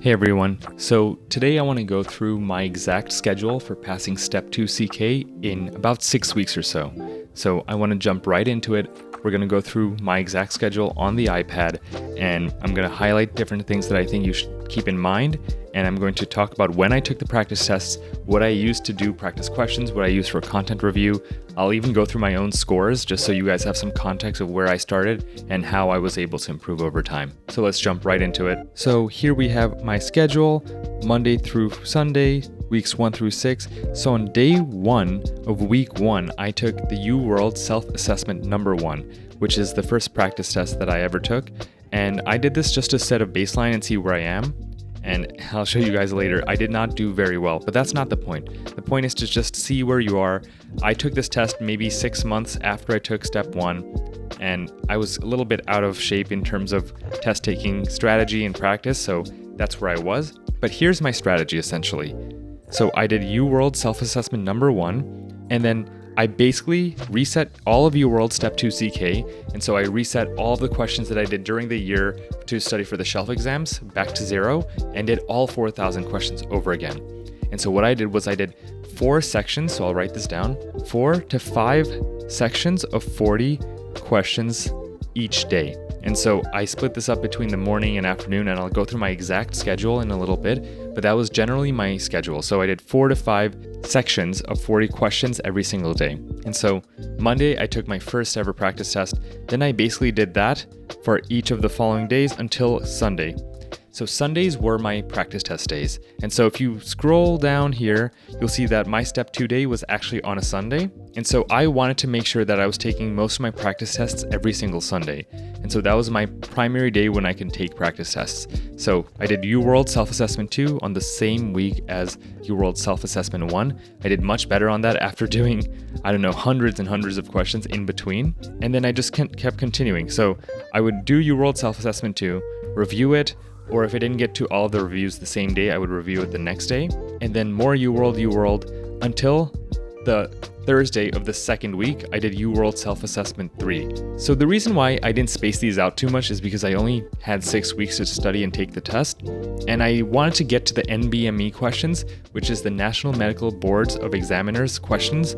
Hey everyone, so today I want to go through my exact schedule for passing Step 2 CK in about 6 weeks or so. So I want to jump right into it. We're going to go through my exact schedule on the iPad, and I'm going to highlight different things that I think you should keep in mind, and I'm going to talk about when I took the practice tests, what I used to do practice questions, what I used for content review. I'll even go through my own scores just so you guys have some context of where I started and how I was able to improve over time. So let's jump right into it. So here we have my schedule, Monday through Sunday, weeks 1 through 6. So on day 1 of week 1, I took the UWorld self-assessment number 1, which is the first practice test that I ever took. And I did this just to set a baseline and see where I am. And I'll show you guys later, I did not do very well, but that's not the point. The point is to just see where you are. I took this test maybe 6 months after I took step 1, and I was a little bit out of shape in terms of test taking strategy and practice, so that's where I was. But here's my strategy essentially. So I did UWorld self-assessment number 1, and then I basically reset all of UWorld Step 2 CK, and so I reset all of the questions that I did during the year to study for the shelf exams back to 0 and did all 4,000 questions over again. And so what I did was I did 4 sections, so I'll write this down, 4 to 5 sections of 40 questions each day. And so I split this up between the morning and afternoon, and I'll go through my exact schedule in a little bit, but that was generally my schedule. So I did 4 to 5 sections of 40 questions every single day. And so Monday, I took my first ever practice test. Then I basically did that for each of the following days until Sunday. So Sundays were my practice test days. And so if you scroll down here, you'll see that my step 2 day was actually on a Sunday. And so I wanted to make sure that I was taking most of my practice tests every single Sunday. And so that was my primary day when I can take practice tests. So I did UWorld Self-Assessment 2 on the same week as UWorld Self-Assessment 1. I did much better on that after doing, hundreds and hundreds of questions in between. And then I just kept continuing. So I would do UWorld Self-Assessment 2, review it, or if I didn't get to all of the reviews the same day, I would review it the next day. And then more UWorld until the Thursday of the second week, I did UWorld Self-Assessment 3. So the reason why I didn't space these out too much is because I only had 6 weeks to study and take the test. And I wanted to get to the NBME questions, which is the National Medical Boards of Examiners questions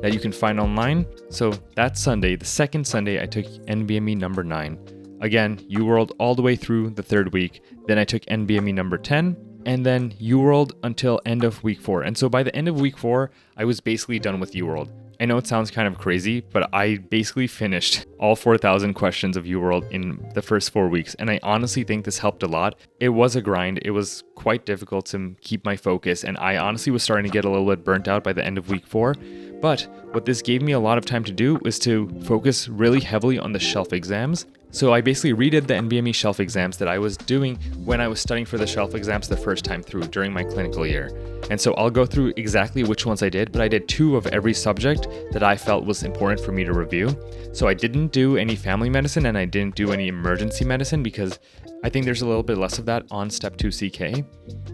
that you can find online. So that Sunday, the second Sunday, I took NBME number 9. Again, UWorld all the way through the third week. Then I took NBME number 10, and then UWorld until end of week 4. And so by the end of week 4, I was basically done with UWorld. I know it sounds kind of crazy, but I basically finished all 4,000 questions of UWorld in the first 4 weeks. And I honestly think this helped a lot. It was a grind. It was quite difficult to keep my focus. And I honestly was starting to get a little bit burnt out by the end of week 4. But what this gave me a lot of time to do was to focus really heavily on the shelf exams. So I basically redid the NBME shelf exams that I was doing when I was studying for the shelf exams the first time through during my clinical year. And so I'll go through exactly which ones I did, but I did 2 of every subject that I felt was important for me to review. So I didn't do any family medicine and I didn't do any emergency medicine because I think there's a little bit less of that on Step 2 CK.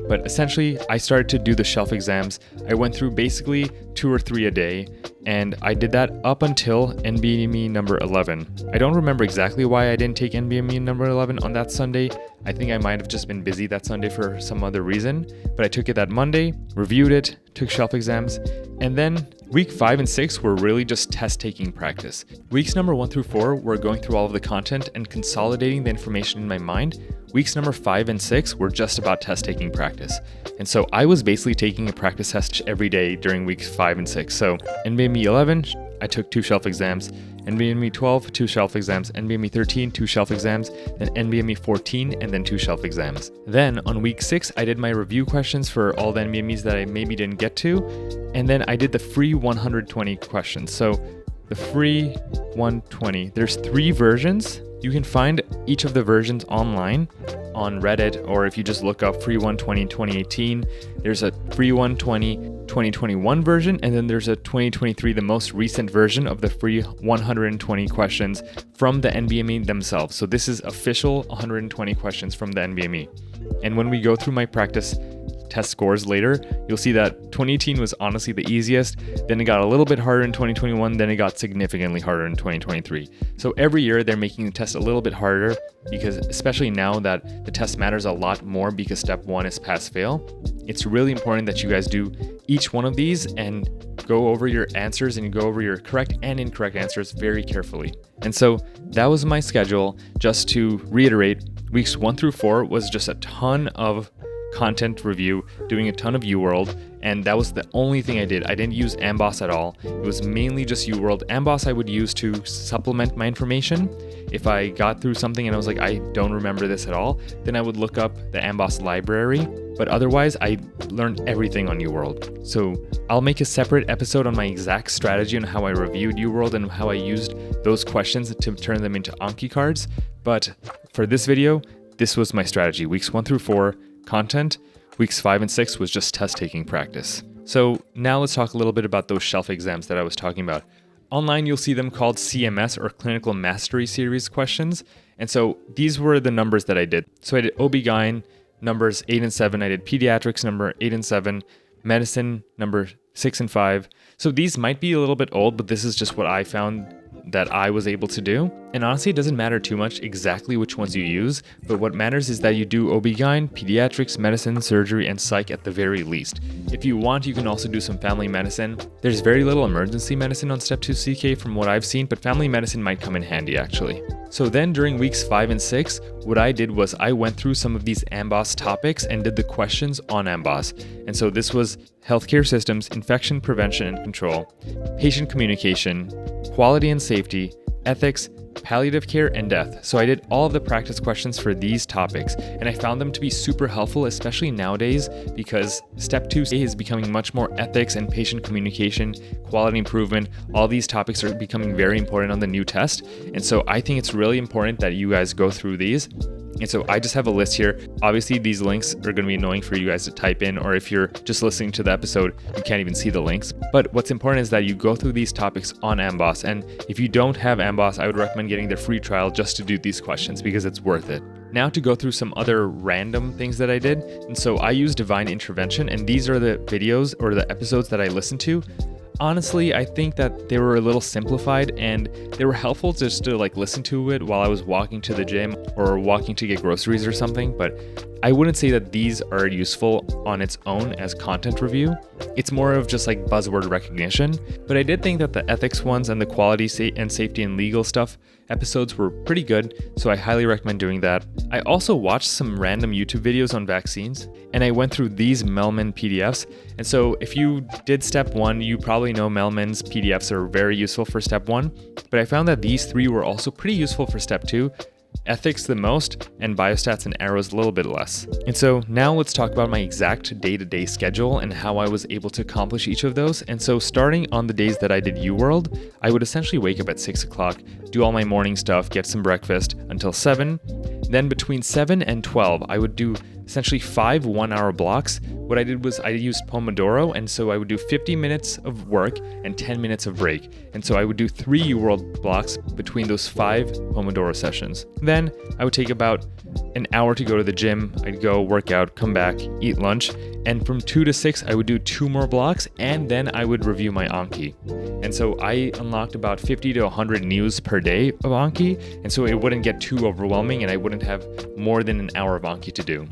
But essentially, I started to do the shelf exams. I went through basically 2 or 3 a day, and I did that up until NBME number 11. I don't remember exactly why I didn't take NBME number 11 on that Sunday. I think I might have just been busy that Sunday for some other reason, but I took it that Monday, reviewed it, took shelf exams, and then week 5 and 6 were really just test-taking practice. Weeks number 1 through 4 were going through all of the content and consolidating the information in my mind. Weeks number 5 and 6 were just about test-taking practice. And so I was basically taking a practice test every day during weeks 5 and 6. So NBME 11, I took 2 shelf exams. NBME 12, 2 shelf exams. NBME 13, 2 shelf exams. Then NBME 14, and then 2 shelf exams. Then on week 6, I did my review questions for all the NBMEs that I maybe didn't get to. And then I did the free 120 questions. So the free 120, there's 3 versions. You can find each of the versions online on Reddit, or if you just look up free 120 2018, there's a free 120 2021 version, and then there's a 2023, the most recent version of the free 120 questions from the NBME themselves. So this is official 120 questions from the NBME. And when we go through my practice test scores later, you'll see that 2018 was honestly the easiest. Then it got a little bit harder in 2021. Then it got significantly harder in 2023. So every year they're making the test a little bit harder because especially now that the test matters a lot more because step 1 is pass fail. It's really important that you guys do each one of these and go over your answers and go over your correct and incorrect answers very carefully. And so that was my schedule. Just to reiterate, weeks 1 through 4 was just a ton of content review, doing a ton of UWorld, and that was the only thing I did. I didn't use Amboss at all. It was mainly just UWorld. Amboss I would use to supplement my information. If I got through something and I was like, I don't remember this at all, then I would look up the Amboss library. But otherwise, I learned everything on UWorld. So I'll make a separate episode on my exact strategy on how I reviewed UWorld and how I used those questions to turn them into Anki cards. But for this video, this was my strategy. Weeks 1 through 4, content. Weeks 5 and 6 was just test taking practice. So now let's talk a little bit about those shelf exams that I was talking about. Online, you'll see them called CMS or Clinical Mastery Series questions. And so these were the numbers that I did. So I did OB-GYN, numbers 8 and 7. I did pediatrics, number 8 and 7. Medicine, number 6 and 5. So these might be a little bit old, but this is just what I found that I was able to do. And honestly, it doesn't matter too much exactly which ones you use, but what matters is that you do OB-GYN, pediatrics, medicine, surgery, and psych at the very least. If you want, you can also do some family medicine. There's very little emergency medicine on Step 2 CK from what I've seen, but family medicine might come in handy actually. So then during weeks 5 and 6, what I did was I went through some of these Amboss topics and did the questions on Amboss. And so this was healthcare systems, infection prevention and control, patient communication, quality and safety, ethics, palliative care, and death. So I did all of the practice questions for these topics, and I found them to be super helpful, especially nowadays, because Step 2 is becoming much more ethics and patient communication, quality improvement. All these topics are becoming very important on the new test. And so I think it's really important that you guys go through these. And so I just have a list here. Obviously, these links are going to be annoying for you guys to type in, or if you're just listening to the episode, you can't even see the links. But what's important is that you go through these topics on Amboss. And if you don't have Amboss, I would recommend getting their free trial just to do these questions because it's worth it. Now to go through some other random things that I did. And so I use Divine Intervention, and these are the videos or the episodes that I listened to. Honestly, I think that they were a little simplified and they were helpful just to listen to it while I was walking to the gym or walking to get groceries or something, but I wouldn't say that these are useful on its own as content review. It's more of just buzzword recognition, but I did think that the ethics ones and the quality and safety and legal stuff episodes were pretty good, so I highly recommend doing that. I also watched some random YouTube videos on vaccines, and I went through these Melman PDFs. And so if you did Step 1, you probably know Melman's PDFs are very useful for Step 1, but I found that these 3 were also pretty useful for Step 2. Ethics the most, and biostats and arrows a little bit less. And so now let's talk about my exact day-to-day schedule and how I was able to accomplish each of those. And so starting on the days that I did UWorld, I would essentially wake up at 6 o'clock, do all my morning stuff, get some breakfast until 7. Then between 7 and 12, I would do essentially 5 1-hour blocks. What I did was I used Pomodoro, and so I would do 50 minutes of work and 10 minutes of break. And so I would do 3 UWorld blocks between those 5 Pomodoro sessions. Then I would take about an hour to go to the gym. I'd go work out, come back, eat lunch, and from 2 to 6, I would do 2 more blocks, and then I would review my Anki. And so I unlocked about 50 to 100 news per day of Anki, and so it wouldn't get too overwhelming, and I wouldn't have more than an hour of Anki to do.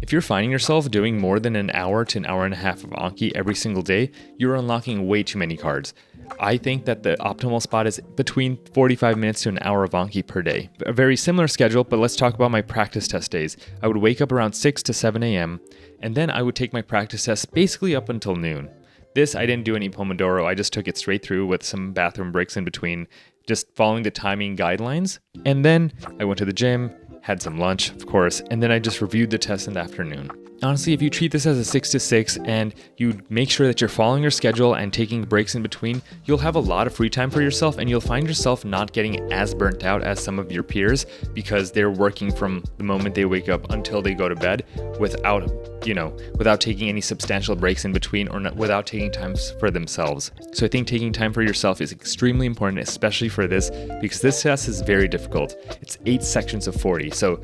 If you're finding yourself doing more than an hour to an hour and a half of Anki every single day, you're unlocking way too many cards. I think that the optimal spot is between 45 minutes to an hour of Anki per day. A very similar schedule, but let's talk about my practice test days. I would wake up around 6 to 7 a.m., and then I would take my practice test basically up until noon. This, I didn't do any Pomodoro, I just took it straight through with some bathroom breaks in between, just following the timing guidelines. And then I went to the gym, had some lunch, of course, and then I just reviewed the test in the afternoon. Honestly, if you treat this as a 6 to 6 and you make sure that you're following your schedule and taking breaks in between, you'll have a lot of free time for yourself, and you'll find yourself not getting as burnt out as some of your peers because they're working from the moment they wake up until they go to bed without taking any substantial breaks in between or without taking time for themselves. So I think taking time for yourself is extremely important, especially for this, because this test is very difficult. It's 8 sections of 40. So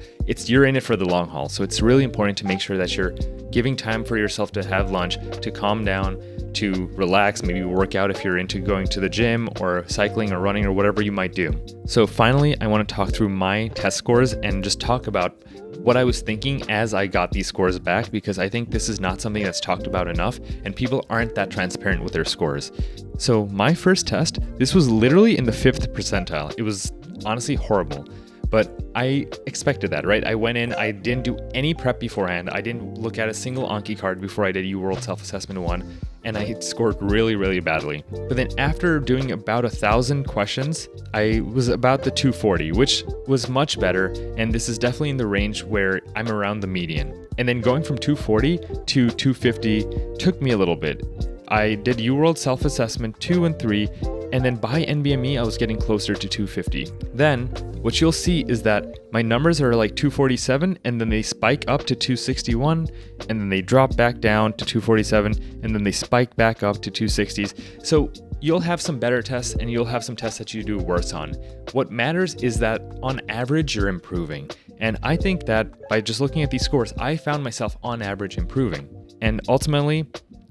you're in it for the long haul. So it's really important to make sure that you're giving time for yourself to have lunch, to calm down, to relax, maybe work out if you're into going to the gym or cycling or running or whatever you might do. So finally, I want to talk through my test scores and just talk about what I was thinking as I got these scores back, because I think this is not something that's talked about enough and people aren't that transparent with their scores. So my first test, this was literally in the 5th percentile. It was honestly horrible. But I expected that, right? I went in, I didn't do any prep beforehand. I didn't look at a single Anki card before I did UWorld Self-Assessment 1, and I scored really, really badly. But then after doing about 1,000 questions, I was about the 240, which was much better, and this is definitely in the range where I'm around the median. And then going from 240 to 250 took me a little bit. I did UWorld Self-Assessment 2 and 3, and then by NBME, I was getting closer to 250. Then, what you'll see is that my numbers are like 247, and then they spike up to 261, and then they drop back down to 247, and then they spike back up to 260s. So you'll have some better tests, and you'll have some tests that you do worse on. What matters is that on average, you're improving. And I think that by just looking at these scores, I found myself on average improving. And ultimately,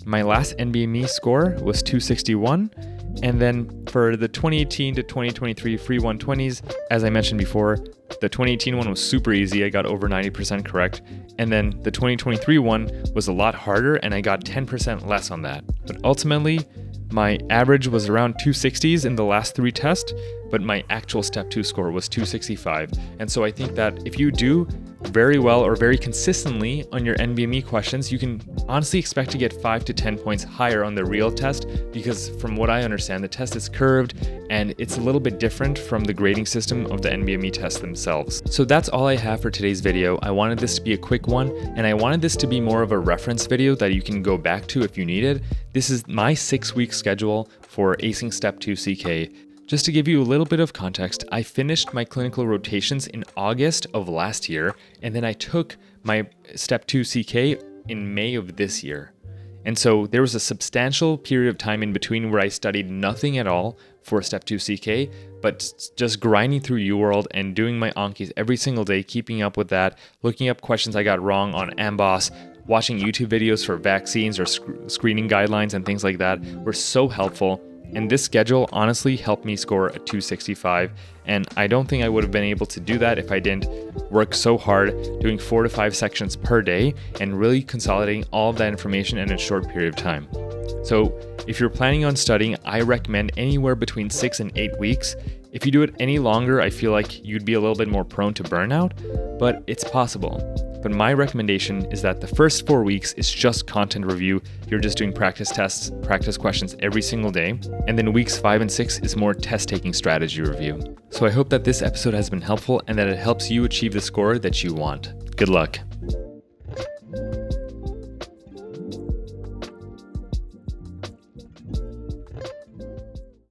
my last NBME score was 261. And then for the 2018 to 2023 free 120s, as I mentioned before, the 2018 one was super easy. I got over 90% correct. And then the 2023 one was a lot harder and I got 10% less on that. But ultimately, my average was around 260s in the last 3 tests, but my actual step 2 score was 265. And so I think that if you do very well or very consistently on your NBME questions, you can honestly expect to get 5 to 10 points higher on the real test, because from what I understand, the test is curved and it's a little bit different from the grading system of the NBME tests themselves. So that's all I have for today's video. I wanted this to be a quick one, and I wanted this to be more of a reference video that you can go back to if you need it. This is my 6-week schedule for acing Step 2 CK. Just to give you a little bit of context, I finished my clinical rotations in August of last year, and then I took my Step 2 CK in May of this year. And so there was a substantial period of time in between where I studied nothing at all for Step 2 CK, but just grinding through UWorld and doing my Ankis every single day, keeping up with that, looking up questions I got wrong on AMBOSS, watching YouTube videos for vaccines or screening guidelines and things like that were so helpful. And this schedule honestly helped me score a 265, and I don't think I would have been able to do that if I didn't work so hard doing 4 to 5 sections per day and really consolidating all of that information in a short period of time. So if you're planning on studying, I recommend anywhere between 6 and 8 weeks. If you do it any longer, I feel like you'd be a little bit more prone to burnout, but it's possible. But my recommendation is that the first 4 weeks is just content review. You're just doing practice tests, practice questions every single day. And then weeks 5 and 6 is more test-taking strategy review. So I hope that this episode has been helpful and that it helps you achieve the score that you want. Good luck.